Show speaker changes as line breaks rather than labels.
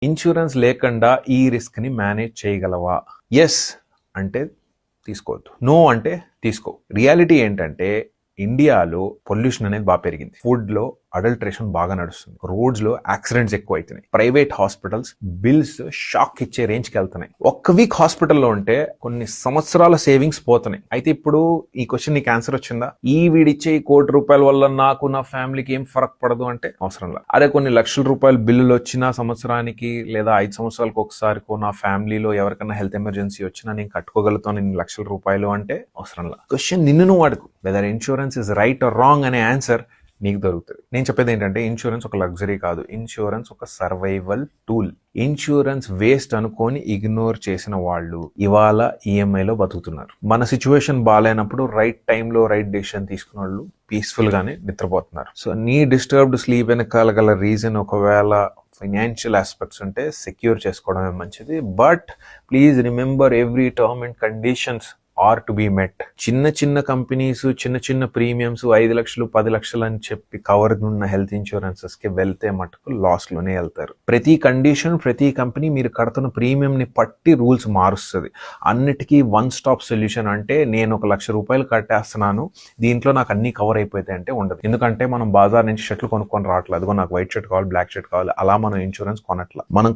Insurance లేకుండా ఈ risk ని మేనేజ్ చేయగలవా? ఎస్ అంటే తీసుకోవద్దు, నో అంటే తీసుకో. రియాలిటీ ఏంటంటే ఇండియాలో పొల్యూషన్ అనేది బాగా పెరిగింది, ఫుడ్ లో అడల్ట్రేషన్ బాగా నడుస్తుంది, రోడ్స్ లో యాక్సిడెంట్స్ ఎక్కువ అవుతున్నాయి, ప్రైవేట్ హాస్పిటల్స్ బిల్స్ షాక్ ఇచ్చే రేంజ్ కి వెళ్తున్నాయి. ఒక్క వీక్ హాస్పిటల్లో ఉంటే కొన్ని సంవత్సరాల సేవింగ్స్ పోతున్నాయి. అయితే ఇప్పుడు ఈ క్వశ్చన్ నీకు ఆన్సర్ వచ్చిందా? ఈ వీడిచ్చే ₹1,00,00,000 వల్ల నాకు నా ఫ్యామిలీకి ఏం ఫరక్ పడదు అంటే అవసరం లేదు. అరే కొన్ని లక్షల రూపాయల బిల్లులు వచ్చినా సంవత్సరానికి లేదా 5 సంవత్సరాలకు ఒకసారికో నా ఫ్యామిలీలో ఎవరికైనా హెల్త్ ఎమర్జెన్సీ వచ్చినా నేను కట్టుకోగలుగుతాను ఇన్ని లక్షల రూపాయలు అంటే అవసరం లేదు. క్వశ్చన్ నిన్ను నువ్వు అడుగు, whether insurance is right or wrong అనే ఆన్సర్ నీకు దొరుకుతుంది. నేను చెప్పేది ఏంటంటే ఇన్సూరెన్స్ ఒక లగ్జరీ కాదు, ఇన్సూరెన్స్ ఒక సర్వైవల్ టూల్. ఇన్సూరెన్స్ వేస్ట్ అనుకొని ఇగ్నోర్ చేసిన వాళ్ళు ఇవాళ ఈఎంఐలో బతుకుతున్నారు. మన సిచ్యువేషన్ బాగాలేనప్పుడు రైట్ టైంలో రైట్ డెసిషన్ తీసుకున్న వాళ్ళు పీస్ఫుల్ గానే నిద్రపోతున్నారు. సో నీ డిస్టర్బ్డ్ స్లీప్ వెనకాల గల రీజన్ ఒకవేళ ఫైనాన్షియల్ ఆస్పెక్ట్స్ ఉంటే సెక్యూర్ చేసుకోవడమే మంచిది. But please remember every term and conditions are to be met. చిన్న చిన్న కంపెనీస్ చిన్న చిన్న ప్రీమియమ్స్ 5 లక్షలు 10 లక్షలు అని చెప్పి కవర్ ఉన్న హెల్త్ ఇన్సూరెన్సెస్ కి వెళ్తే మటుకు లాస్ లోనే వెళ్తారు. ప్రతి కండిషన్ ప్రతి కంపెనీ మీరు కడుతున్న ప్రీమియం ని పట్టి రూల్స్ మారుస్తుంది. అన్నిటికీ వన్ స్టాప్ సొల్యూషన్ అంటే నేను ₹1,00,000 కట్టేస్తున్నాను దీంట్లో నాకు అన్ని కవర్ అయిపోతాయి అంటే ఉండదు. ఎందుకంటే మనం బాజార్ నుంచి షర్ట్లు కొనుక్కొని రావట్లేదు, అదిగో నాకు వైట్ షర్ట్ కావాలి బ్లాక్ షర్ట్ కావాలి అలా మనం ఇన్సూరెన్స్ కొనట్లా. మనం